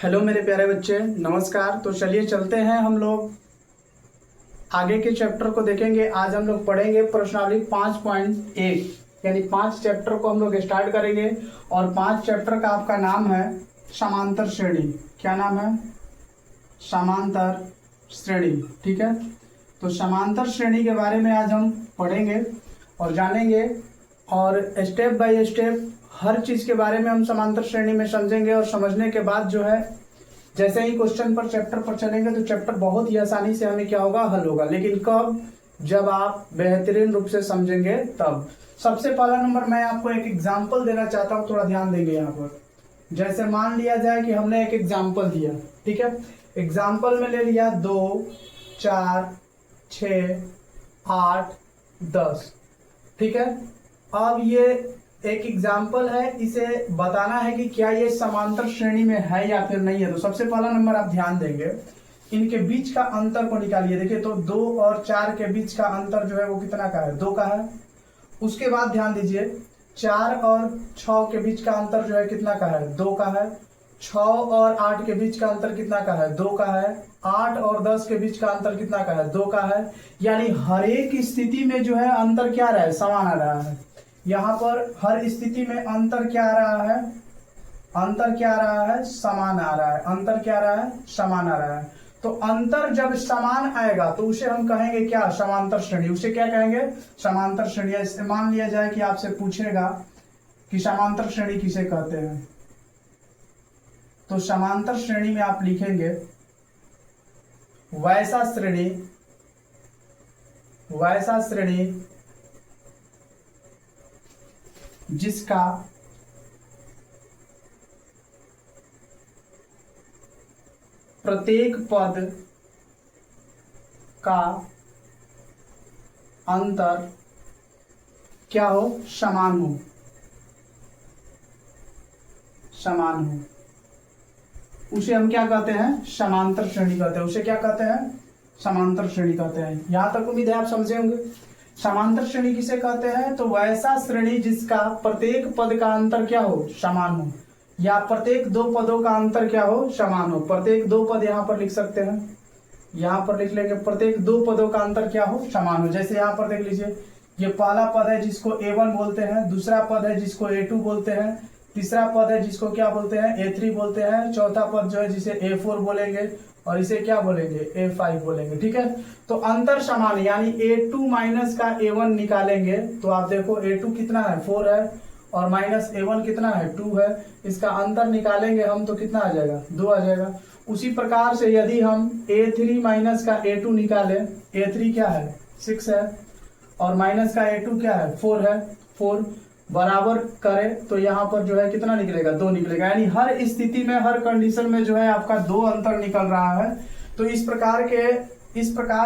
Hello मेरे प्यारे बच्चे, नमस्कार। तो चलिए चलते हैं, हम लोग आगे के चैप्टर को देखेंगे। आज हम लोग पढ़ेंगे प्रश्नावली 5.1, यानी 5 चैप्टर को हम लोग स्टार्ट करेंगे। और 5 चैप्टर का आपका नाम है समांतर श्रेणी। क्या नाम है? समांतर श्रेणी। ठीक है, तो समांतर श्रेणी के बारे में आज हम पढ़ेंगे और जानेंगे, और स्टेप बाय स्टेप हर चीज के बारे में हम समांतर श्रेणी में समझेंगे। और समझने के बाद जो है, जैसे ही क्वेश्चन पर चैप्टर पर चलेंगे तो चैप्टर बहुत ही आसानी से हमें क्या होगा, हल होगा। लेकिन कब? जब आप बेहतरीन रूप से समझेंगे तब। सबसे पहला नंबर मैं आपको एक एग्जाम्पल देना चाहता हूँ, थोड़ा ध्यान देंगे यहाँ पर। जैसे मान लिया जाए कि हमने एक एग्जाम्पल दिया, ठीक है। एग्जाम्पल में ले लिया 2, 4, 6, 8, 10, ठीक है। अब ये एक एग्जाम्पल है, इसे बताना है कि क्या ये समांतर श्रेणी में है या फिर नहीं है। तो सबसे पहला नंबर आप ध्यान देंगे, इनके बीच का अंतर को निकालिए। देखिए, तो 2 और 4 के बीच का अंतर जो है वो कितना का है? 2 का है। उसके बाद ध्यान दीजिए, 4 और 6 के बीच का अंतर जो है कितना का है? 2 का है। 6 और 8 के बीच का अंतर कितना का है? 2 का है। 8 और 10 के बीच का अंतर कितना का है? 2 का है। यानी हर एक स्थिति में जो है अंतर क्या रहा है? समान आ रहा है। यहाँ पर हर स्थिति में अंतर क्या आ रहा है? अंतर क्या आ रहा है? समान आ रहा है। अंतर क्या आ रहा है? समान आ रहा है। तो अंतर जब समान आएगा तो उसे हम कहेंगे क्या? समांतर श्रेणी। उसे क्या कहेंगे? समांतर श्रेणी। मान लिया जाए कि आपसे पूछेगा कि समांतर श्रेणी किसे कहते हैं, तो समांतर श्रेणी में आप लिखेंगे वैसा श्रेणी जिसका प्रत्येक पद का अंतर क्या हो? समान हो। समान हो, उसे हम क्या कहते हैं? समांतर श्रेणी कहते हैं। उसे क्या कहते हैं? समांतर श्रेणी कहते हैं। यहां तक उम्मीद है आप समझे होंगे। समांतर श्रेणी किसे कहते हैं? तो वैसा श्रेणी जिसका प्रत्येक पद का अंतर क्या हो? समान हो, या प्रत्येक 2 पदों का अंतर क्या हो? समान हो। प्रत्येक 2 पद यहां पर लिख सकते हैं, यहां पर लिख लेंगे प्रत्येक 2 पदों का अंतर क्या हो? समान हो। जैसे यहां पर देख लीजिए, ये पहला पद है जिसको A1 बोलते हैं, दूसरा पद है जिसको A2 बोलते हैं, तीसरा पद है जिसको क्या बोलते हैं? A3 बोलते हैं, चौथा पद जो है जिसे A4 बोलेंगे, और इसे क्या बोलेंगे? A5 बोलेंगे। ठीक है, तो अंतर समान है, यानी A2 माइनस का A1 निकालेंगे तो आप देखो A2 कितना है? 4 है, और माइनस A1 कितना है? 2 है। इसका अंतर निकालेंगे हम तो कितना आ जाएगा? 2 आ जाएगा। उसी प्रकार से यदि हम A3 माइनस का A2 निकालें, A3 क्या है? 6 है, और माइनस का A2 क्या है? 4 है। 4 बराबर करें तो यहाँ पर जो है कितना निकलेगा? 2 निकलेगा। यानी हर स्थिति में, हर कंडीशन में जो है आपका 2 अंतर निकल रहा है। तो इस प्रकार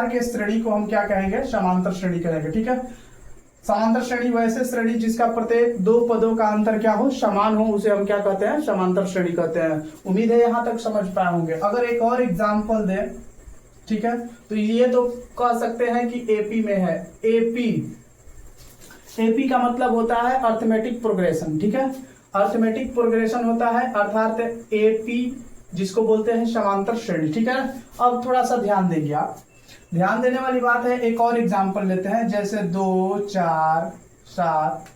के श्रेणी को हम क्या कहेंगे? समांतर श्रेणी कहेंगे। ठीक है, समांतर श्रेणी वैसे श्रेणी जिसका प्रत्येक 2 पदों का अंतर क्या हो? समान हो, उसे हम क्या कहते हैं? समांतर श्रेणी कहते हैं। उम्मीद है यहां तक समझ पाए होंगे। अगर एक और एग्जाम्पल दें, ठीक है, तो ये तो कह सकते हैं कि एपी में है। एपी का मतलब होता है अर्थमेटिक प्रोग्रेशन। ठीक है, अर्थमेटिक प्रोग्रेशन होता है, अर्थात एपी जिसको बोलते हैं समांतर श्रेणी। ठीक है, अब थोड़ा सा ध्यान देंगे आप। ध्यान देने वाली बात है, एक और एग्जांपल लेते हैं। जैसे 2, 4, 7,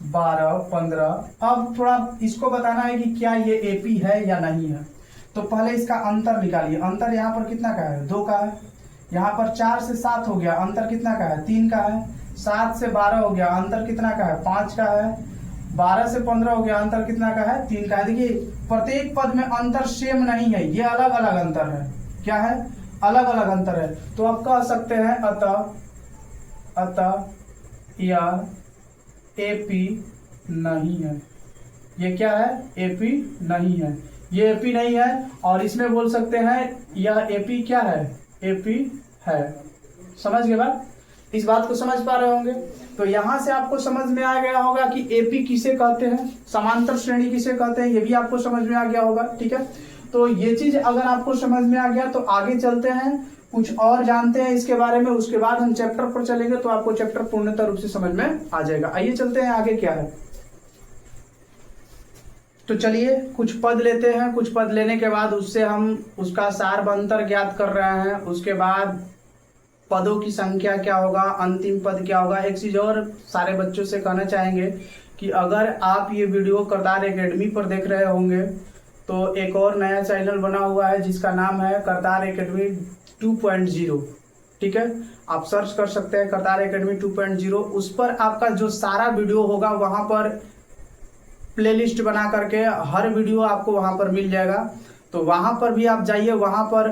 12, 15। अब थोड़ा इसको बताना है कि क्या ये एपी है या नहीं है। तो पहले इसका अंतर निकालिए। अंतर यहाँ पर कितना का है? 2 का है। यहाँ पर 4 से 7 हो गया, अंतर कितना का है? 3 का है। 7 से 12 हो गया, अंतर कितना का है? 5 का है। 12 से 15 हो गया, अंतर कितना का है? 3 का है। देखिए, प्रत्येक पद में अंतर सेम नहीं है, ये अलग अलग अंतर है। क्या है? अलग अलग अंतर है। तो आप कह सकते हैं अतः यह एपी नहीं है। ये क्या है? एपी नहीं है। ये एपी नहीं है। और इसमें बोल सकते हैं यह एपी क्या है? एपी है। समझ गए बात? इस बात को समझ पा रहे होंगे। तो यहां से आपको समझ में आ गया होगा कि एपी किसे कहते हैं, समांतर श्रेणी किसे कहते हैं, ये भी आपको समझ में आ गया होगा। ठीक है, तो ये चीज अगर आपको समझ में आ गया तो आगे चलते हैं, कुछ और जानते हैं इसके बारे में। उसके बाद हम चैप्टर पर चलेंगे तो आपको चैप्टर पूर्णतः रूप से समझ में आ जाएगा। आइए चलते हैं आगे क्या है। तो चलिए कुछ पद लेते हैं, कुछ पद लेने के बाद उससे हम उसका सारबंतर ज्ञात कर रहे हैं। उसके बाद पदों की संख्या क्या होगा, अंतिम पद क्या होगा। एक चीज और सारे बच्चों से कहना चाहेंगे कि अगर आप ये वीडियो करतार एकेडमी पर देख रहे होंगे तो एक और नया चैनल बना हुआ है जिसका नाम है करतार एकेडमी 2.0। ठीक है, आप सर्च कर सकते हैं करतार एकेडमी 2.0। उस पर आपका जो सारा वीडियो होगा वहां पर प्लेलिस्ट बना करके हर वीडियो आपको वहां पर मिल जाएगा। तो वहां पर भी आप जाइए, वहां पर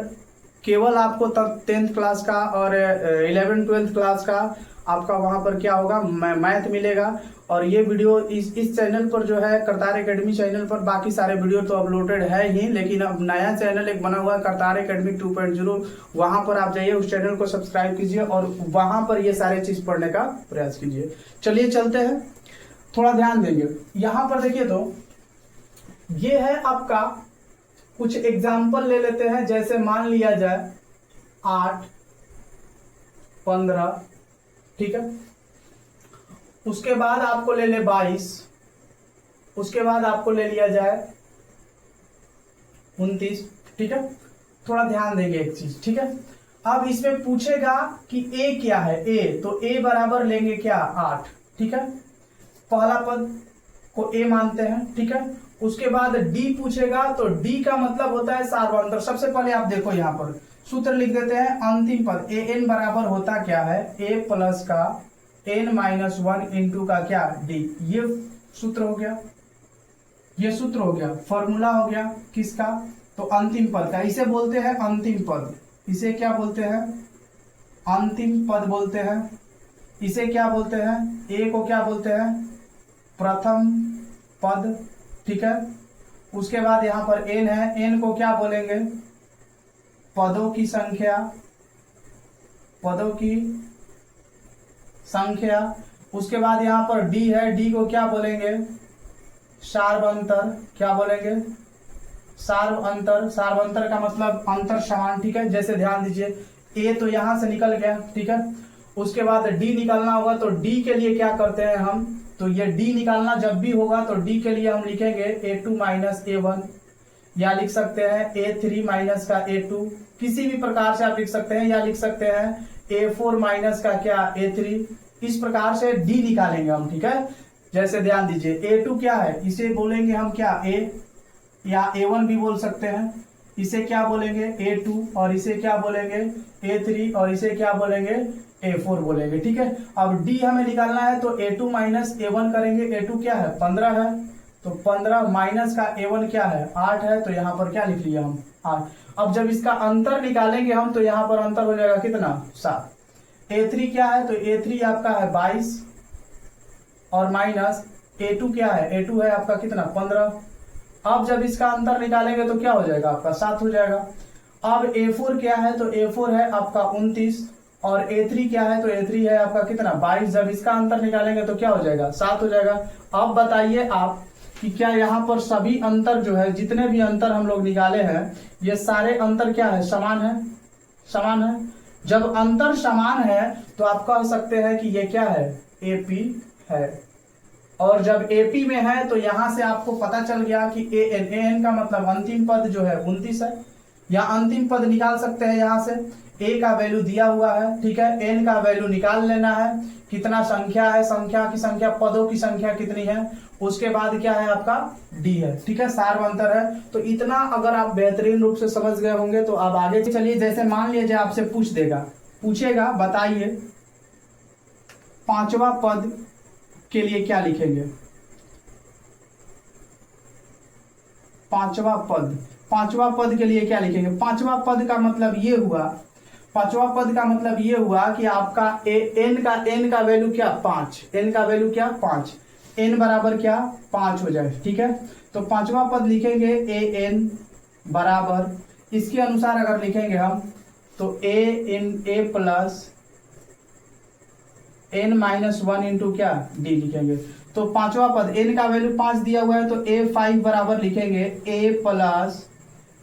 केवल आपको तब 10th क्लास का और 11th 12th क्लास का आपका वहां पर क्या होगा, मैथ मिलेगा। और ये वीडियो इस चैनल पर जो है करतार एकेडमी चैनल पर बाकी सारे वीडियो तो अपलोडेड है ही, लेकिन अब नया चैनल एक बना हुआ है करतार एकेडमी 2.0। वहां पर आप जाइए, उस चैनल को सब्सक्राइब कीजिए और वहां पर ये सारे चीज पढ़ने का प्रयास कीजिए। चलिए चलते हैं, थोड़ा ध्यान देंगे। यहां पर देखिए तो ये है आपका, कुछ एग्जाम्पल ले लेते हैं। जैसे मान लिया जाए 8, 15, ठीक है। उसके बाद आपको ले ले 22, उसके बाद आपको ले लिया जाए 29, ठीक है। थोड़ा ध्यान देंगे एक चीज, ठीक है। अब इसमें पूछेगा कि ए क्या है, ए, तो ए बराबर लेंगे क्या, 8, ठीक है। पहला पद को ए मानते हैं, ठीक है। उसके बाद डी पूछेगा तो डी का मतलब होता है सारबंतर। सबसे पहले आप देखो यहाँ पर सूत्र लिख देते हैं। अंतिम पद ए एन बराबर होता क्या है, ए प्लस का n-1 इंटू का क्या, डी। ये सूत्र हो गया, ये सूत्र हो गया, फॉर्मूला हो गया किसका, तो अंतिम पद का। इसे बोलते हैं अंतिम पद। इसे क्या बोलते हैं, अंतिम पद बोलते हैं। इसे क्या बोलते हैं, ए को क्या बोलते हैं, प्रथम पद, ठीक है। उसके बाद यहां पर एन है, एन को क्या बोलेंगे, पदों की संख्या, पदों की संख्या। उसके बाद यहां पर डी है, डी को क्या बोलेंगे, सारबंतर। क्या बोलेंगे, सारबंतर। सारबंतर का मतलब अंतर समान, ठीक है। जैसे ध्यान दीजिए, ए तो यहां से निकल गया, ठीक है। उसके बाद डी निकालना होगा, तो डी के लिए क्या करते हैं हम, तो ये डी निकालना जब भी होगा तो डी के लिए हम लिखेंगे A2 माइनस A1, या लिख सकते हैं A3 माइनस का A2, किसी भी प्रकार से आप लिख सकते हैं, या लिख सकते हैं A4 माइनस का क्या, A3। इस प्रकार से डी निकालेंगे हम, ठीक है। जैसे ध्यान दीजिए, A2 क्या है, इसे बोलेंगे हम क्या, A, या A1 भी बोल सकते हैं। इसे क्या बोलेंगे, A2, और इसे क्या बोलेंगे, A3, और इसे क्या बोलेंगे, A4 बोलेंगे, ठीक है। अब D हमें निकालना है तो A2 माइनस A1 करेंगे। A2 क्या है, 15 है, तो 15 माइनस का A1 क्या है, 8 है, तो यहाँ पर क्या लिख लिया हम, 8। अब जब इसका अंतर निकालेंगे हम तो यहाँ पर अंतर हो जाएगा कितना, 7। A3 क्या है, तो A3 आपका है 22, और माइनस A2 क्या है, A2 है आपका कितना, 15। अब जब इसका अंतर निकालेंगे तो क्या हो जाएगा, आपका 7 हो जाएगा। अब A4 क्या है, तो A4 है आपका 29, और A3 क्या है, तो A3 है आपका कितना, 22। जब इसका अंतर निकालेंगे तो क्या हो जाएगा, 7 हो जाएगा। अब बताइए आप कि क्या यहाँ पर सभी अंतर जो है, जितने भी अंतर हम लोग निकाले हैं, ये सारे अंतर क्या है, समान है, समान है। जब अंतर समान है तो आप कह सकते हैं कि ये क्या है, AP है। और जब AP में है तो यहां से आपको पता चल गया कि AN का मतलब अंतिम पद जो है 29 है, या अंतिम पद निकाल सकते हैं। यहां से A का वैल्यू दिया हुआ है, ठीक है, N का वैल्यू निकाल लेना है, कितना संख्या है, संख्या की संख्या, पदों की संख्या कितनी है। उसके बाद क्या है आपका, D है, ठीक है, सारबंतर है। तो इतना अगर आप बेहतरीन रूप से समझ गए होंगे तो अब आगे चलिए। जैसे मान लीजिए आपसे पूछेगा बताइए पांचवा पद के लिए क्या लिखेंगे, पांचवा पद के लिए क्या लिखेंगे। पांचवा पद का मतलब ये हुआ, पांचवा पद का मतलब ये हुआ कि आपका n का वैल्यू क्या, 5, n का वैल्यू क्या, 5, n बराबर क्या, 5 हो जाए, ठीक है। तो पांचवा पद लिखेंगे an बराबर, इसके अनुसार अगर लिखेंगे हम तो a प्लस n-1 इंटू क्या, d लिखेंगे। तो पांचवा पद n का वैल्यू 5 दिया हुआ है तो A5 बराबर लिखेंगे a प्लस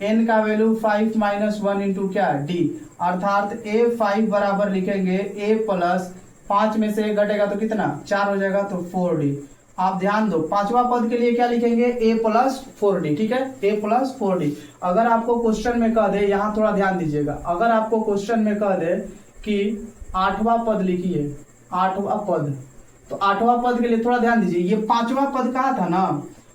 n का वैल्यू 5 माइनस 1 इंटू क्या, d, अर्थात A5 बराबर लिखेंगे a प्लस 5 में से घटेगा तो कितना, 4 हो जाएगा, तो 4d। आप ध्यान दो, पांचवा पद के लिए क्या लिखेंगे, a प्लस 4d, ठीक है, a प्लस 4d। अगर आपको क्वेश्चन में कह दे, यहाँ थोड़ा ध्यान दीजिएगा, अगर आपको क्वेश्चन में कह दे कि आठवां पद लिखिए, आठवां पद, तो आठवां पद के लिए थोड़ा ध्यान दीजिए, ये पांचवा पद कहा था ना,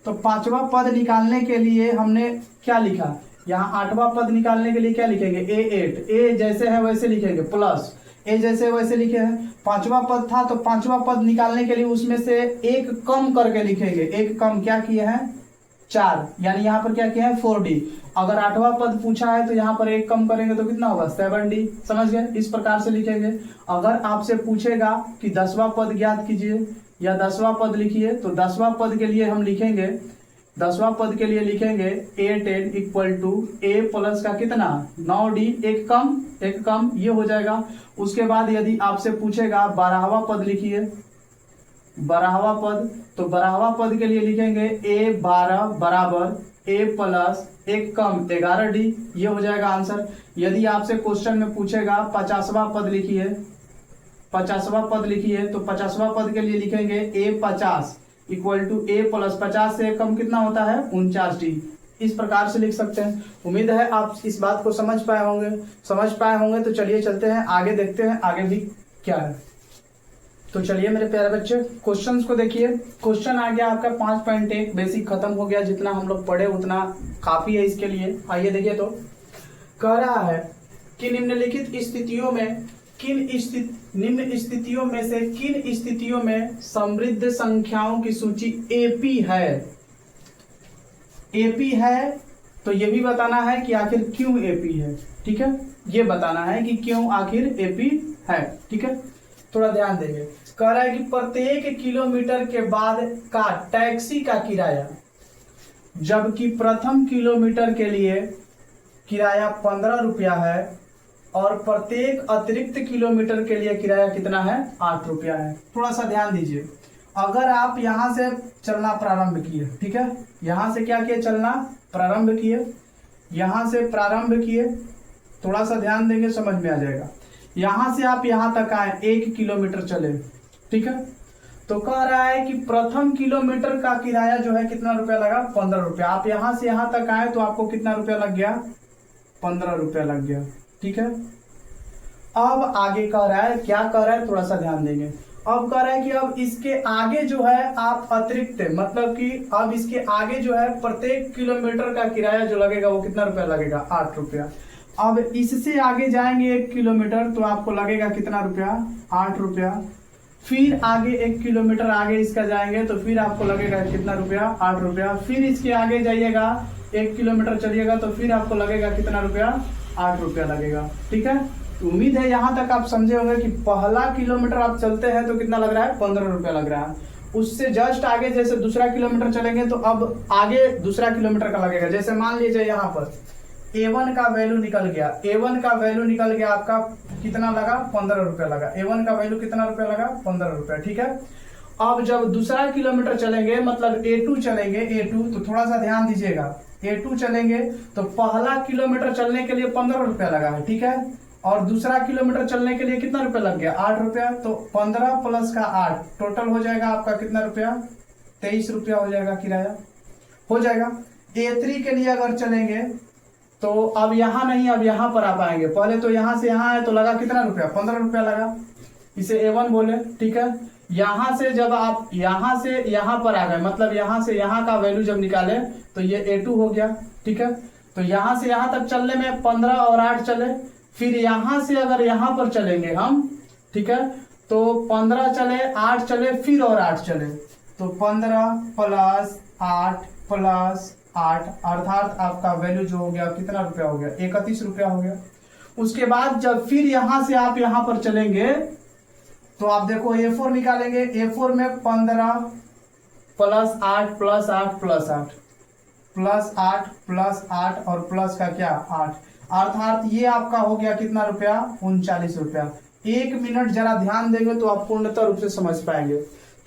तो पांचवा पद निकालने के लिए हमने क्या लिखा, यहाँ आठवां पद निकालने के लिए क्या लिखेंगे, a8, a जैसे है वैसे लिखेंगे, प्लस ए जैसे वैसे लिखे हैं। पांचवा पद था तो पांचवा पद निकालने के लिए उसमें से एक कम करके लिखेंगे, एक कम क्या किए हैं, 4, यानी यहाँ पर क्या किया है 4d। अगर आठवां पद पूछा है तो यहाँ पर एक कम करेंगे तो कितना होगा 7d, समझ गए, इस प्रकार से लिखेंगे। अगर आपसे पूछेगा कि 10वां पद ज्ञात कीजिए या 10वां पद लिखिए, तो 10वां पद के लिए हम लिखेंगे, 10वां पद के लिए लिखेंगे a10 equal to a plus का कितना 9d, एक कम ये हो जाएगा। उसके बाद यदि आपसे पूछेगा 12वां पद लिखिए, 12वां पद, तो 12वां पद के लिए लिखेंगे a12 बराबर a प्लस एक कम 11d, ये हो जाएगा आंसर। यदि आपसे क्वेश्चन में पूछेगा 50वां पद लिखिए, 50वां पद लिखिए, तो 50वां पद के लिए लिखेंगे a50 equal to a plus 50 से कम कितना होता है 49d, इस प्रकार से लिख सकते हैं। उम्मीद है आप इस बात को समझ पाए होंगे। तो चलिए चलते हैं आगे, देखते हैं आगे भी क्या है। तो चलिए मेरे प्यारे बच्चे, क्वेश्चंस को देखिए। क्वेश्चन आ गया आपका 5.1, बेसिक खत्म हो गया, जितना हम लोग पढ़े उतना काफी है इसके लिए। आइए देखिए, तो कह रहा है कि निम्नलिखित स्थितियों में निम्न स्थितियों में से किन स्थितियों में समृद्ध संख्याओं की सूची एपी है। एपी है तो ये भी बताना है कि आखिर क्यों एपी है, ठीक है, ये बताना है कि क्यों आखिर एपी है, ठीक है। थोड़ा ध्यान देंगे, कह रहा है कि प्रत्येक किलोमीटर के बाद का टैक्सी का किराया, जबकि प्रथम किलोमीटर के लिए किराया 15 रुपया है और प्रत्येक अतिरिक्त किलोमीटर के लिए किराया कितना है 8 रुपया है। थोड़ा सा ध्यान दीजिए, अगर आप यहां से चलना प्रारंभ किए, ठीक है, यहां से क्या किए, चलना प्रारंभ किए, यहां से प्रारंभ किए, थोड़ा सा ध्यान देंगे समझ में आ जाएगा। यहां से आप यहां तक आए 1 किलोमीटर चले, ठीक है, तो कह रहा है कि प्रथम किलोमीटर का किराया जो है कितना रुपया लगा 15 रुपया। आप यहां से यहां तक आए तो आपको कितना रुपया लग गया 15 रुपया लग गया, ठीक है। अब आगे कह रहा है, क्या कह रहा है, थोड़ा सा ध्यान देंगे। अब कह रहा है कि अब इसके आगे जो है आप अतिरिक्त, मतलब कि अब इसके आगे जो है प्रत्येक किलोमीटर का किराया जो लगेगा वो कितना रुपया लगेगा 8 रुपया। अब इससे आगे जाएंगे 1 किलोमीटर तो आपको लगेगा कितना रुपया 8 रुपया। फिर आगे 1 किलोमीटर आगे इसका जाएंगे तो फिर आपको लगेगा कितना रुपया 8 रुपया। फिर इसके आगे जाइएगा 1 किलोमीटर चलिएगा तो फिर आपको लगेगा कितना रुपया 8 रुपया लगेगा, ठीक है। उम्मीद है यहां तक आप समझे होंगे कि पहला किलोमीटर आप चलते हैं तो कितना लग रहा है 15 रुपया लग रहा है। उससे जस्ट आगे जैसे दूसरा किलोमीटर चलेंगे तो अब आगे दूसरा किलोमीटर का लगेगा। जैसे मान लीजिए यहाँ पर A1 का वैल्यू निकल गया, A1 का वैल्यू निकल गया आपका कितना लगा 15 रुपया लगा। A1 का वैल्यू कितना रुपया लगा 15 रुपया, ठीक है। अब जब दूसरा किलोमीटर चलेंगे मतलब A2 चलेंगे, A2 तो थोड़ा सा ध्यान दीजिएगा, A2 चलेंगे तो पहला किलोमीटर चलने के लिए 15 रुपया लगा है, ठीक है, और दूसरा किलोमीटर चलने के लिए कितना रुपया लग गया 8 रुपया। तो 15 प्लस का 8 टोटल हो जाएगा आपका कितना रुपया 23 रुपया हो जाएगा, किराया हो जाएगा। A3 के लिए अगर चलेंगे तो अब यहाँ नहीं, अब यहाँ पर आ पाएंगे। पहले तो यहाँ से यहाँ है तो लगा कितना रुपया 15 रुपया लगा, इसे A1 बोले, ठीक है। यहाँ से जब आप यहाँ से यहाँ पर आ गए मतलब यहाँ से यहाँ का वैल्यू जब निकाले तो ये A2 हो गया, ठीक है। तो यहाँ से यहाँ तक चलने में 15 और 8 चले। फिर यहाँ से अगर यहाँ पर चलेंगे हम, ठीक है, तो 15 चले 8 चले फिर और 8 चले तो 15 प्लस 8 प्लस 8 अर्थात आपका वैल्यू जो हो गया कितना रुपया हो गया 31 रुपया हो गया। उसके बाद जब फिर यहां से आप यहां पर चलेंगे तो आप देखो A4 निकालेंगे, A4 में 15 plus 8 plus 8 plus 8 plus 8 plus 8 और प्लस का क्या 8 अर्थात ये आपका हो गया कितना रुपया 39 रुपया। 1 मिनट जरा ध्यान देंगे तो आप पूर्णतः रूप से समझ पाएंगे।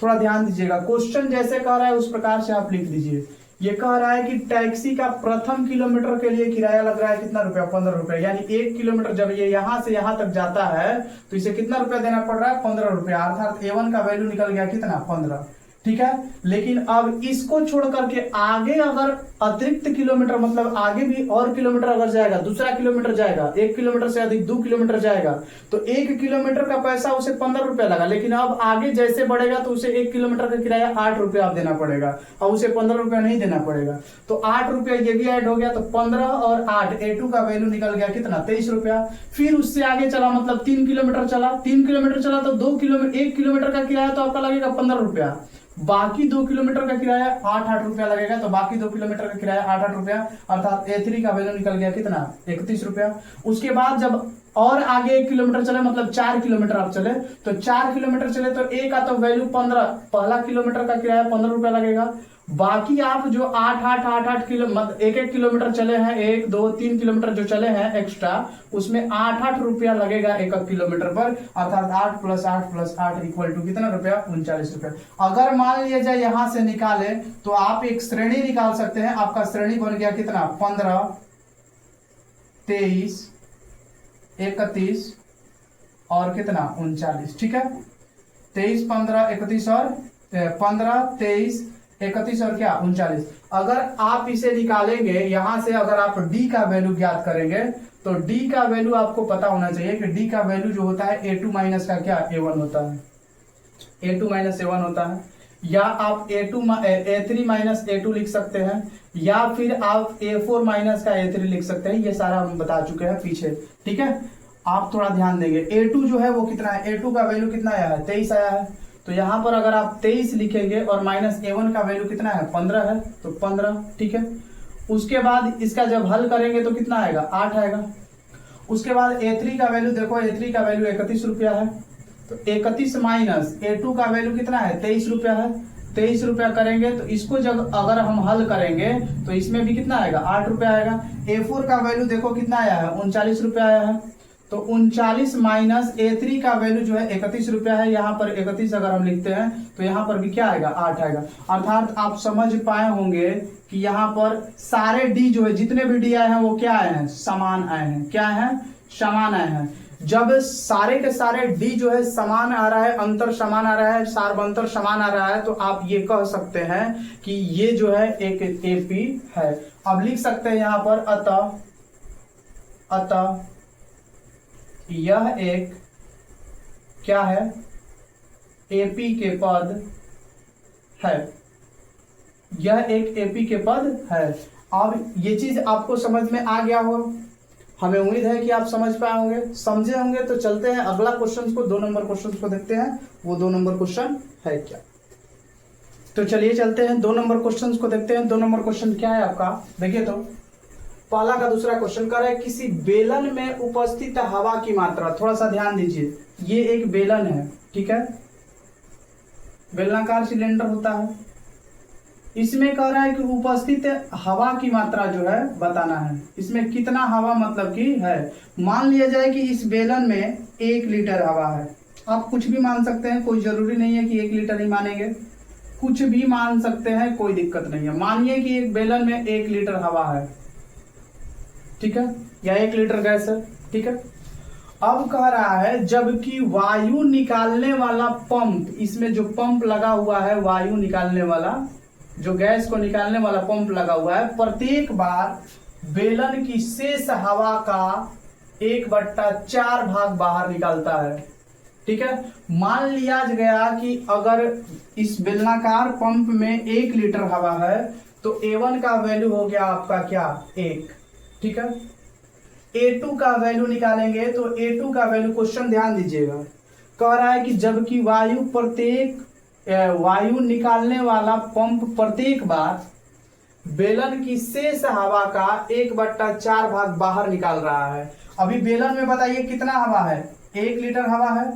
थोड़ा ध्यान दीजिएगा, क्वेश्चन जैसे कह रहा है उस प्रकार से आप लिख दीजिए। ये कह रहा है कि टैक्सी का प्रथम किलोमीटर के लिए किराया लग रहा है कितना रुपया 15 रुपया, यानी 1 किलोमीटर जब ये यहाँ से यहाँ तक जाता है तो इसे कितना रुपया देना पड़ रहा है 15 रुपया। अर्थात A1 का वैल्यू निकल गया कितना 15, ठीक है। लेकिन अब इसको छोड़ करके आगे अगर अतिरिक्त किलोमीटर मतलब आगे भी और किलोमीटर अगर जाएगा, दूसरा किलोमीटर जाएगा, 1 किलोमीटर से अधिक 2 किलोमीटर जाएगा, तो 1 किलोमीटर का पैसा उसे 15 रुपया लगा। लेकिन अब आगे जैसे बढ़ेगा तो उसे 1 किलोमीटर का किराया 8 रुपया देना पड़ेगा और उसे 15 रुपया नहीं देना पड़ेगा। तो 8 रुपया ये भी ऐड हो गया, तो 15 और 8 A2 का वैल्यू निकल गया कितना, 23 रुपया। फिर उससे आगे चला मतलब 3 किलोमीटर चला, 3 किलोमीटर चला तो 1 किलोमीटर का किराया तो आपका लगेगा 15 रुपया, बाकी 2 किलोमीटर का किराया 8 रुपया लगेगा। तो बाकी 2 किलोमीटर का किराया 8 रुपया, अर्थात A3 का वैल्यू निकल गया कितना, 31 रुपया। उसके बाद जब और आगे 1 किलोमीटर चले मतलब 4 किलोमीटर आप चले, तो 4 किलोमीटर चले तो A का तो वैल्यू 15, पहला किलोमीटर का किराया 15 रुपया लगेगा। बाकी आप जो 8 किलो मतलब 1 किलोमीटर चले हैं, 1 2 3 किलोमीटर जो चले हैं एक्स्ट्रा, उसमें 8 रुपया लगेगा 1 किलोमीटर पर, अर्थात 8 + 8 इक्वल टू कितना रुपया, 39 रुपया। अगर मान लिया जाए यहां से निकाले तो आप एक श्रेणी निकाल सकते हैं। आपका श्रेणी बन गया कितना, 15 23 31 और कितना 39, ठीक है। 23 15 31 और 15 23 31 और क्या 39। अगर आप इसे निकालेंगे यहां से, अगर आप D का वैल्यू ज्ञात करेंगे तो D का वैल्यू आपको पता होना चाहिए कि D का वैल्यू जो होता है A2 माइनस का क्या A1 होता है, A2 माइनस A1 होता है। या आप A3 माइनस A2 लिख सकते हैं, या फिर आप A4 माइनस का A3 लिख सकते हैं। ये सारा हम बता चुके हैं पीछे, ठीक है। आप थोड़ा ध्यान देंगे, A2 जो है वो कितना है, A2 का वैल्यू कितना आया है, 23 आया है। तो यहां पर अगर आप 23 लिखेंगे और माइनस A1 का वैल्यू कितना है, 15 है, तो 15, ठीक है। उसके बाद इसका जब हल करेंगे तो कितना आएगा, 8 आएगा। उसके बाद A3 का वैल्यू देखो, A3 का वैल्यू 31 रुपया है, तो 31 माइनस A2 का वैल्यू कितना है, 23 रुपया है। 23 रुपया करेंगे तो इसको जब अगर हम हल करेंगे तो इसमें भी कितना आएगा, 8 रुपया आएगा। A4 का वैल्यू देखो कितना आया है, 39 रुपया आया है। तो 39 माइनस A3 का वैल्यू जो है 31 रुपया है। यहाँ पर 31 अगर हम लिखते हैं तो यहाँ पर भी क्या आएगा, 8 आएगा। अर्थात आप समझ पाए होंगे कि यहाँ पर सारे D जो है, जितने भी D आए हैं वो क्या आए हैं, समान आए हैं। क्या है, समान आए हैं। जब सारे के सारे D जो है समान आ रहा है, अंतर समान आ रहा है, सार्वंतर समान आ रहा है, तो आप ये कह सकते हैं कि ये जो है एक AP है। अब लिख सकते हैं यहाँ पर अतः यह एक क्या है, AP के पद है। यह एक AP के पद है। अब ये चीज आपको समझ में आ गया हो, हमें उम्मीद है कि आप समझ पाए होंगे, समझे होंगे। तो चलते हैं अगला क्वेश्चन को, 2 नंबर क्वेश्चन को देखते हैं। वो 2 नंबर क्वेश्चन है क्या, तो चलिए चलते हैं 2 नंबर क्वेश्चन को देखते हैं। 2 नंबर क्वेश्चन क्या है आपका, देखिए तो पहला का दूसरा क्वेश्चन कर रहा है, किसी बेलन में उपस्थित हवा की मात्रा। थोड़ा सा ध्यान दीजिए, ये एक बेलन है, ठीक है, बेलनाकार सिलेंडर होता है। इसमें कह रहा है कि उपस्थित हवा की मात्रा जो है बताना है। इसमें कितना हवा मतलब कि है। मान लिया जाए कि इस बेलन में 1 लीटर हवा है। आप कुछ भी मान सकते हैं, कोई जरूरी नहीं है कि 1 लीटर ही मानेंगे, कुछ भी मान सकते हैं, कोई दिक्कत नहीं है। मानिए कि एक बेलन में 1 लीटर हवा है, ठीक है, या 1 लीटर गैस है, ठीक है। अब कह रहा है जबकि वायु निकालने वाला पंप, इसमें जो पंप लगा हुआ है, वायु निकालने वाला, जो गैस को निकालने वाला पंप लगा हुआ है, प्रत्येक बार बेलन की शेष हवा का 1/4 भाग बाहर निकालता है, ठीक है। मान लिया गया कि अगर इस बेलनाकार पंप में 1 लीटर हवा है तो A1 का वैल्यू हो गया आपका क्या, 1, ठीक है। A2 का वैल्यू निकालेंगे तो A2 का वैल्यू, क्वेश्चन ध्यान दीजिएगा, कह रहा है कि जबकि वायु निकालने वाला पंप प्रत्येक बार बेलन की शेष हवा का 1/4 भाग बाहर निकाल रहा है। अभी बेलन में बताइए कितना हवा है, 1 लीटर हवा है।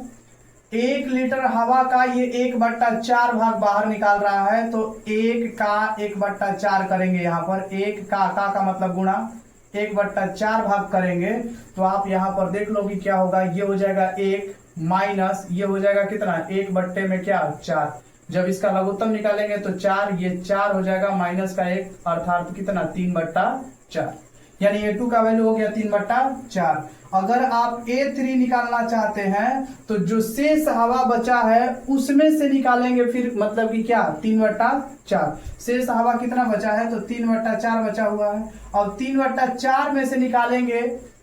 1 लीटर हवा का ये 1/4 भाग बाहर निकाल रहा है, तो 1 का 1/4 करेंगे। यहाँ पर 1 का मतलब गुणा 1/4 भाग करेंगे तो आप यहाँ पर देख लो कि क्या होगा। ये हो जाएगा 1 माइनस ये हो जाएगा कितना, 1 में क्या 4। जब इसका लघुत्तम निकालेंगे तो 4, ये 4 हो जाएगा, माइनस का 1 अर्थात कितना 3/4। यानी A2 का वैल्यू हो गया 3/4। अगर आप A3 निकालना चाहते हैं तो जो शेष हवा बचा है उसमें से निकालेंगे, फिर मतलब कि क्या 3/4। शेष हवा कितना बचा है तो 3/4 बचा हुआ है। अब 3/4 में से निकालेंगे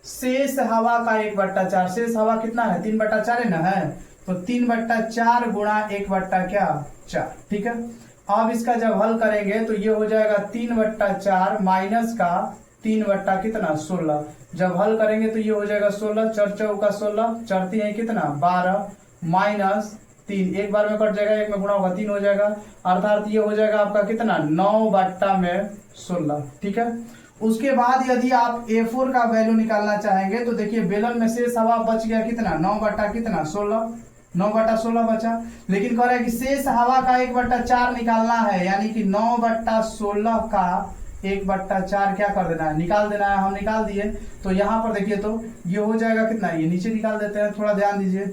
शेष हवा का 1/4। शेष हवा कितना है 3/4 है ना, है तो 3/4 गुणा 1/4। ठीक है, अब इसका जब हल करेंगे तो ये हो जाएगा 3/4 माइनस का 3/16। जब हल करेंगे तो ये हो जाएगा 16, 4 चौका 16, चढ़ती है कितना 12 माइनस 3, एक बार में कट जाएगा, एक में गुणा होगा 3 हो जाएगा, अर्थात ये हो जाएगा आपका कितना 9/16। ठीक है, उसके बाद यदि आप A4 का वैल्यू निकालना चाहेंगे तो देखिए बेलन में शेष हवा बच गया कितना 9/16, 9/16 बचा। लेकिन कह रहा है कि शेष हवा का 1/4 निकालना है, यानी कि 9/16 का 1/4 क्या कर देना है निकाल देना है। हम निकाल दिए तो यहाँ पर देखिए तो ये हो जाएगा कितना, ये नीचे निकाल देते हैं, थोड़ा ध्यान दीजिए।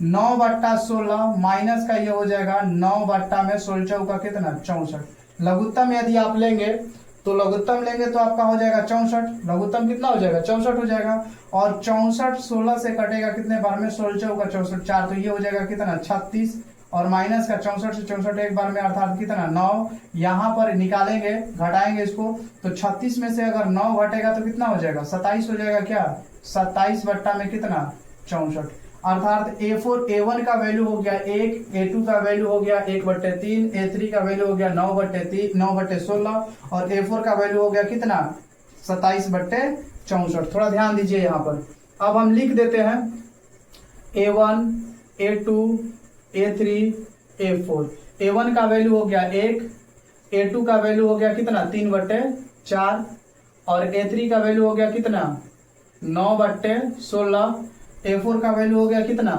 9/16 माइनस का ये हो जाएगा 9/16 का कितना 64। लघुत्तम यदि आप लेंगे तो लघुत्तम लेंगे तो आपका हो जाएगा 64। लघुत्तम कितना हो जाएगा 64 हो जाएगा, और 64 16 से कटेगा कितने बार में 16 का 64 4, तो ये हो जाएगा कितना 36, और माइनस का 64 से 64 एक बार में अर्थात कितना 9। यहाँ पर निकालेंगे घटाएंगे इसको तो 36 में से अगर 9 घटेगा तो कितना हो जाएगा 27 हो जाएगा, क्या 27 बट्टा में कितना 64। अर्थात A1 का वैल्यू हो गया 1, A2 का वैल्यू हो गया 1/3, A3 का वैल्यू हो गया 9/16 और A4 का वैल्यू हो गया कितना 27/64। थोड़ा ध्यान दीजिए यहाँ पर। अब हम लिख देते हैं A1, A2, A3, A4। A1 का वैल्यू हो गया 1, A2 का वैल्यू हो गया कितना 3/4 और A3 का वैल्यू हो गया कितना 9/16, A4 का वैल्यू हो गया कितना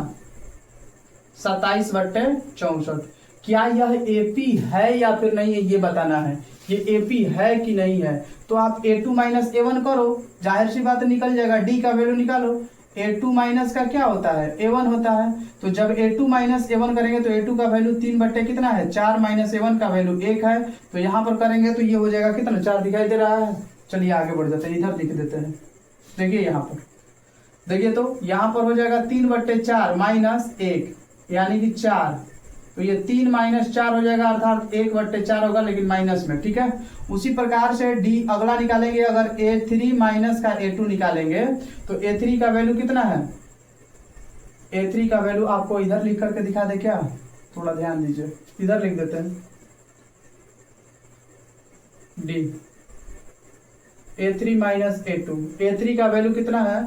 27/64। क्या यह AP है या फिर नहीं है ये बताना है, ये AP है कि नहीं है। तो आप A2 माइनस A1 करो, जाहिर सी बात निकल जाएगा, D का वैल्यू निकालो। A2 माइनस का क्या होता है A1 होता है, तो जब A2 माइनस A1 करेंगे तो A2 का वैल्यू 3 कितना है 4 माइनस A1 का वैल्यू 1 है, तो यहाँ पर करेंगे तो ये हो जाएगा कितना 4 दिखाई दे रहा है। चलिए आगे बढ़ जाते हैं, इधर लिख देते हैं। देखिए यहाँ पर देखिए तो यहाँ पर हो जाएगा 3/4 माइनस 1 यानी कि 4, तो ये 3 माइनस 4 हो जाएगा अर्थात 1/4 होगा लेकिन माइनस में। ठीक है, उसी प्रकार से D अगला निकालेंगे। अगर A3 माइनस का A2 निकालेंगे तो A3 का वैल्यू कितना है, A3 का वैल्यू आपको इधर लिख करके दिखा दे क्या, थोड़ा ध्यान दीजिए, इधर लिख देते हैं D A3 minus A2। A3 का वैल्यू कितना है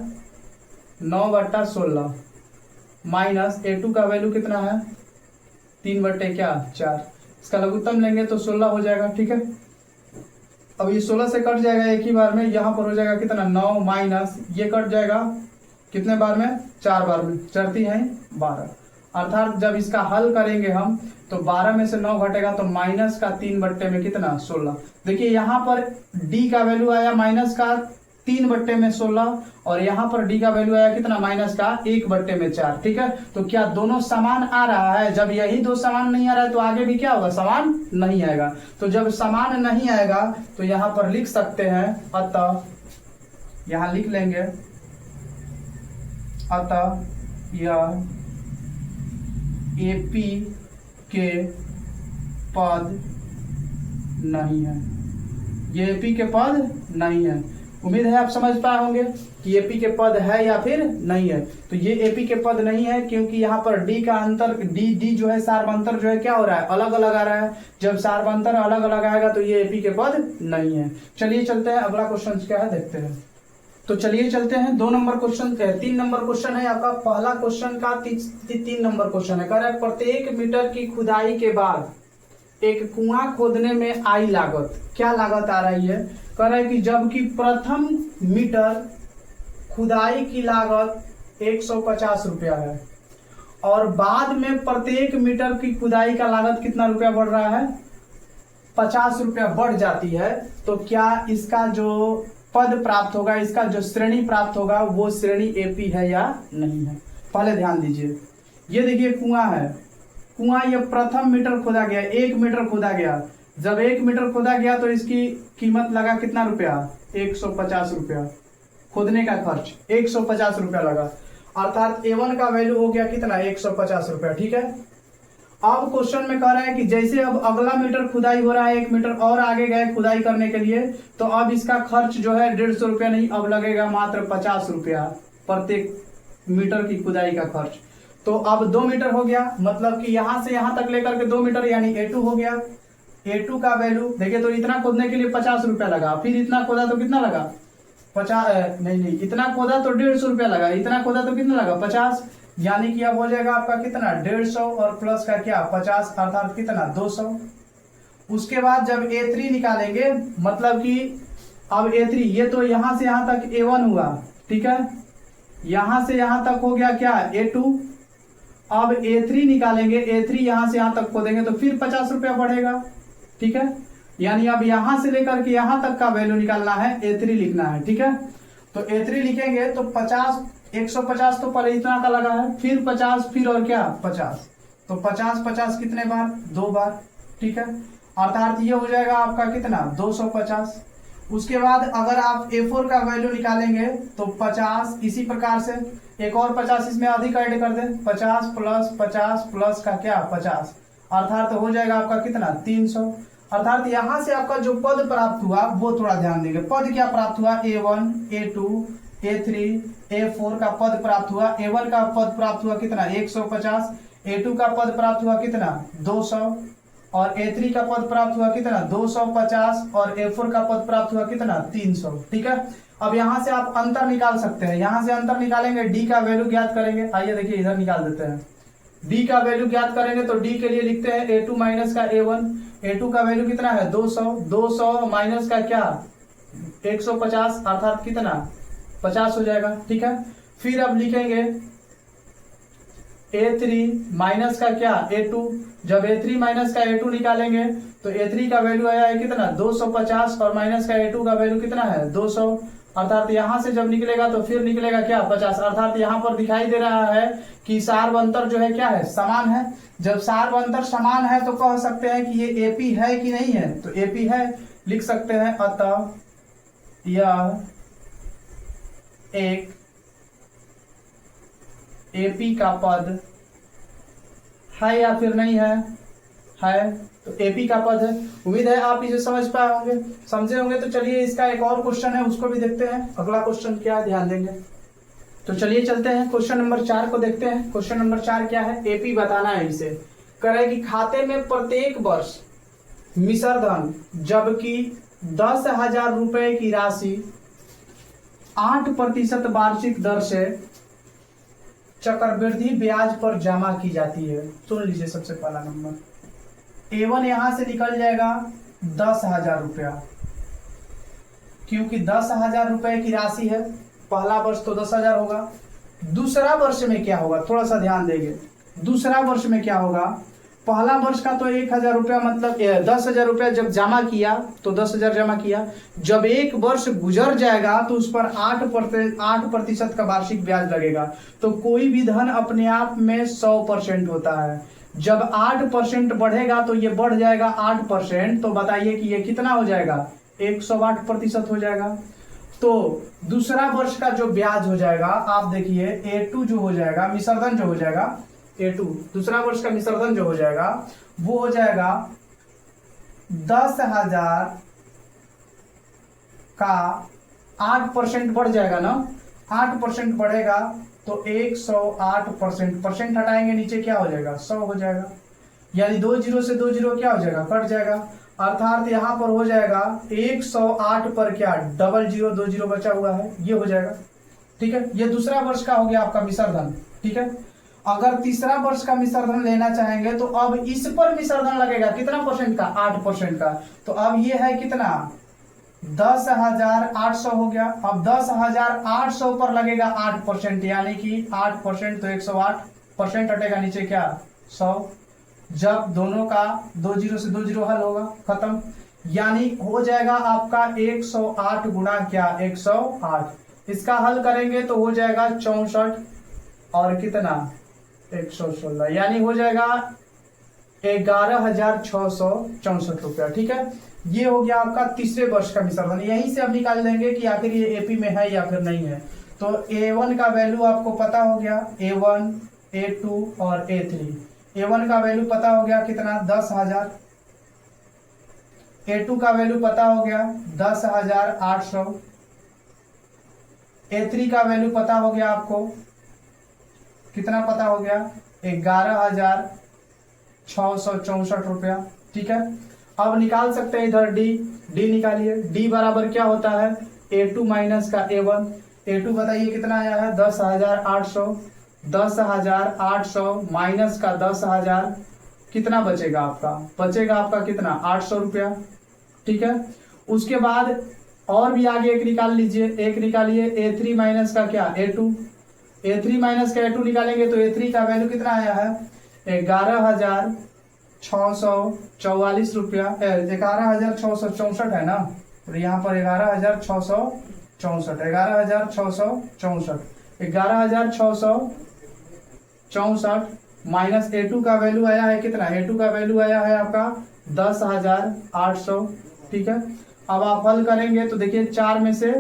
9/16 माइनस A2 का वैल्यू कितना है 3/4। इसका लघुत्तम लेंगे तो 16 हो जाएगा। ठीक है, अब ये 16 से कट जाएगा एक ही बार में, यहाँ पर हो जाएगा कितना 9 माइनस ये कट जाएगा कितने बार में 4 बार में, चढ़ती है 12। अर्थात जब इसका हल करेंगे हम तो 12 में से 9 घटेगा तो माइनस का 3 में कितना 16। देखिए यहाँ पर D का वैल्यू आया माइनस का 3/16 और यहाँ पर D का वैल्यू आया कितना माइनस का 1/4। ठीक है, तो क्या दोनों समान आ रहा है। जब यही दो समान नहीं आ रहा है तो आगे भी क्या होगा समान नहीं आएगा। तो जब समान नहीं आएगा तो यहाँ पर लिख सकते हैं, अतः यहाँ लिख लेंगे अतः यह AP के पद नहीं है, ये AP के पद नहीं है। उम्मीद है आप समझ पाए होंगे कि AP के पद है या फिर नहीं है। तो ये AP के पद नहीं है क्योंकि यहाँ पर D का अंतर D जो है सार्वंतर जो है क्या हो रहा है अलग अलग आ रहा है। जब सार्वंतर अलग अलग आएगा तो ये AP के पद नहीं है। चलिए चलते हैं, अगला क्वेश्चन क्या है देखते हैं। तो चलिए चलते हैं 2 नंबर क्वेश्चन 3 नंबर क्वेश्चन है आपका। पहला क्वेश्चन का 3 नंबर क्वेश्चन है, कह रहा है प्रत्येक मीटर की खुदाई के बाद एक कुआं खोदने में आई लागत, क्या लागत आ रही है, कह रहा है कि जबकि प्रथम मीटर खुदाई की लागत 150 रुपया है और बाद में प्रत्येक मीटर की खुदाई का लागत कितना रुपया बढ़ रहा है 50 रुपया बढ़ जाती है, तो क्या इसका जो पद प्राप्त होगा, इसका जो श्रेणी प्राप्त होगा वो श्रेणी AP है या नहीं है। पहले ध्यान दीजिए, ये देखिए कुआं है, कुआं ये प्रथम मीटर खोदा गया, 1 मीटर खोदा गया, जब 1 मीटर खोदा गया तो इसकी कीमत लगा कितना रुपया, 150 रुपया। खोदने का खर्च 150 रुपया लगा, अर्थात A1 का वैल्यू हो गया कितना, 150 रुपया। ठीक है, अब क्वेश्चन में कह रहा है कि जैसे अब अगला मीटर खुदाई हो रहा है, 1 मीटर और आगे गए खुदाई करने के लिए, तो अब इसका खर्च जो है 150 रुपया नहीं, अब लगेगा मात्र 50 रुपया प्रत्येक मीटर की खुदाई का खर्च। तो अब 2 मीटर हो गया, मतलब कि यहां से यहां तक लेकर के 2 मीटर यानी A2 हो गया। A2 का वैल्यू देखिए, तो इतना खोदने के लिए 50 रुपया लगा, फिर इतना खोदा तो कितना लगा, 50 नहीं, इतना खोदा तो 150 रुपया लगा, इतना खोदा तो कितना लगा, 50, यानी कि अब हो जाएगा आपका कितना, 150 और प्लस का क्या 50, अर्थात कितना 200। उसके बाद जब A3 निकालेंगे, मतलब कि अब A3 ये तो यहां से यहां तक A1 हुआ, ठीक है, यहां से यहां तक हो गया क्या, A2। अब A3 निकालेंगे, A3 यहां से यहां तक खोदेंगे तो फिर 50 रुपया बढ़ेगा। ठीक है, यानी अब यहां से लेकर के यहां तक का वैल्यू निकालना है, A3 लिखना है। ठीक है, तो A3 लिखेंगे तो 50, 150 तो पहले इतना का लगा है, फिर 50, फिर और क्या 50, तो 50 50 कितने बार, 2 बार। ठीक है, अर्थात ये हो जाएगा आपका कितना, 250। उसके बाद अगर आप A4 का वैल्यू निकालेंगे तो 50, इसी प्रकार से एक और 50 इसमें अधिक ऐड कर दें, 50 प्लस 50 प्लस का क्या 50, अर्थात हो जाएगा आपका कितना 300। अर्थात यहां से आपका जो पद प्राप्त हुआ वो थोड़ा ध्यान देंगे, पद क्या प्राप्त हुआ, A1 A2 A3 A4 का पद प्राप्त हुआ। A1 का पद प्राप्त हुआ कितना, 150, A2 का पद प्राप्त हुआ कितना, 200, और A3 का पद प्राप्त हुआ कितना, 250, और A4 का पद प्राप्त हुआ कितना, 300। ठीक है, अब यहां से आप अंतर निकाल सकते हैं, यहां से अंतर निकालेंगे, D का वैल्यू ज्ञात करेंगे। आइए देखिए इधर निकाल देते हैं, D का वैल्यू ज्ञात करेंगे तो D के लिए लिखते हैं A2 माइनस का A1। A2 का वैल्यू कितना है, 200, 200 माइनस का क्या 150, अर्थात कितना 50 हो जाएगा। ठीक है, फिर अब लिखेंगे A3 माइनस का क्या A2। जब A3 माइनस का A2 निकालेंगे तो A3 का वैल्यू आया है कितना 250, और माइनस का A2 का वैल्यू कितना है 200, अर्थात यहां से जब निकलेगा तो फिर निकलेगा क्या 50, अर्थात यहां पर दिखाई दे रहा है कि सार्व अंतर जो है क्या है, समान है। जब सार्व अंतर समान है तो कह सकते हैं कि ये AP है कि नहीं है, तो AP है, लिख सकते हैं अतः यह एक AP का पद है या फिर नहीं है, तो AP का पद है। उम्मीद है आप इसे समझ पाए होंगे, समझे होंगे। तो चलिए इसका एक और क्वेश्चन है उसको भी देखते हैं, अगला क्वेश्चन क्या है ध्यान देंगे। तो चलिए चलते हैं क्वेश्चन नंबर 4 को देखते हैं। क्वेश्चन नंबर 4 क्या है, AP बताना है इसे। करें कि खाते में प्रत्येक वर्ष मिश्रधन जबकि 10,000 रुपए की राशि 8% वार्षिक दर से चक्रवृद्धि ब्याज पर जमा की जाती है। सुन लीजिए, सबसे पहला नंबर A1 यहां से निकल जाएगा 10,000 रुपया, क्योंकि 10,000 रुपए की राशि है, पहला वर्ष तो 10,000 होगा। दूसरा वर्ष में क्या होगा, थोड़ा सा ध्यान देंगे। दूसरा वर्ष में क्या होगा, पहला वर्ष का तो 1,000 रुपया, मतलब 10,000 रुपया जब जमा किया तो 10,000 जमा किया। जब एक वर्ष गुजर जाएगा तो उस पर 8% का वार्षिक ब्याज लगेगा। तो कोई भी धन अपने आप में 100% होता है। जब 8% बढ़ेगा तो ये बढ़ जाएगा 8%, तो बताइए कि ये कितना हो जाएगा, 108% हो जाएगा। तो दूसरा वर्ष का जो ब्याज हो जाएगा, आप देखिए A2 जो हो जाएगा, मिश्रधन जो हो जाएगा A2, दूसरा वर्ष का मिश्रधन जो हो जाएगा वो हो जाएगा 10,000 का 8% बढ़ जाएगा ना, 8% बढ़ेगा तो 108%, परसेंट हटाएंगे नीचे क्या हो जाएगा 100 हो जाएगा, यानी 2 जीरो से 2 जीरो क्या हो जाएगा, कट जाएगा। अर्थात यहां पर हो जाएगा 108 पर क्या डबल जीरो, 2 जीरो बचा हुआ है, ये हो जाएगा। ठीक है, ये दूसरा वर्ष का हो गया आपका मिश्रधन। ठीक है, अगर तीसरा वर्ष का मिश्रधन लेना चाहेंगे तो अब इस पर मिश्रधन लगेगा कितना परसेंट का, 8% का। तो अब ये है कितना 10,800 हो गया। अब 10,800 पर लगेगा 8%, यानी कि 8% तो 108%, हटेगा नीचे क्या 100। जब दोनों का 2 जीरो से 2 जीरो हल होगा, खत्म, यानी हो जाएगा आपका 108 गुना क्या 108। इसका हल करेंगे तो हो जाएगा 64 और कितना 116, यानी हो जाएगा 11,664 रुपया। ठीक है, ये हो गया आपका तीसरे वर्ष का विसर्जन। यहीं से अब निकाल लेंगे कि आखिर ये एपी में है या फिर नहीं है। तो A1 का वैल्यू आपको पता हो गया, A1, A2 और A3। A1 का वैल्यू पता हो गया कितना, 10,000। A2 का वैल्यू पता हो गया 10,800। A3 का वैल्यू पता हो गया आपको कितना, पता हो गया 11,664 रुपया। ठीक है, अब निकाल सकते हैं इधर डी निकालिए। डी बराबर क्या होता है, A2 माइनस का A1। A2 बताइए कितना आया है, 10,800। 10,800 माइनस का 10,000, कितना बचेगा आपका, बचेगा आपका कितना, 800 रुपया। ठीक है, उसके बाद और भी आगे एक निकाल लीजिए, एक निकालिए A3 माइनस का क्या, A2। A3 माइनस का A2 निकालेंगे तो A3 का वैल्यू कितना आया है, 11,644 रुपया। 11,664 है ना, और यहाँ पर 11,664, 11,664, 11,664 माइनस A2 का वैल्यू आया है कितना, A2 का वैल्यू आया है आपका 10,800। ठीक है, अब आप हल करेंगे तो देखिए 4 में से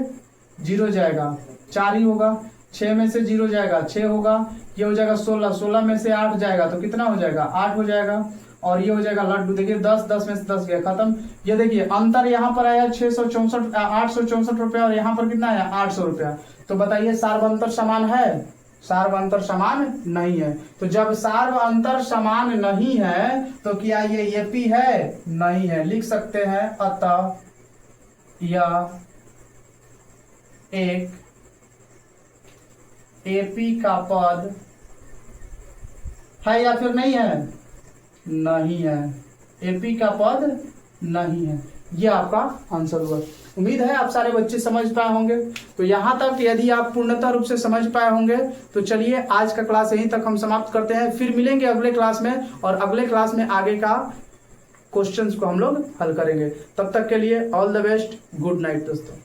0 जाएगा, 4 ही होगा। 6 में से 0 जाएगा, 6 होगा। ये हो जाएगा 16, 16 में से 8 जाएगा तो कितना हो जाएगा, 8 हो जाएगा। और ये हो जाएगा लड्डू, देखिए 10, 10 में से 10 गया, खत्म। ये देखिए अंतर यहाँ पर आया 864 रुपया, और यहाँ पर कितना आया, 800 रुपया। तो बताइए सार्वंतर समान है, सार्वंतर समान नहीं है। तो जब सार्वंतर समान नहीं है तो क्या ये एपी है, नहीं है। लिख सकते हैं अतः यह एक एपी का पद है या फिर नहीं है, नहीं है, एपी का पद नहीं है। ये आपका आंसर हुआ। उम्मीद है आप सारे बच्चे समझ पाए होंगे। तो यहाँ तक यदि आप पूर्णतः रूप से समझ पाए होंगे तो चलिए आज का क्लास यहीं तक हम समाप्त करते हैं। फिर मिलेंगे अगले क्लास में, और अगले क्लास में आगे का क्वेश्चंस को हम लोग हल करेंगे। तब तक के लिए all the best, good night दोस्तों।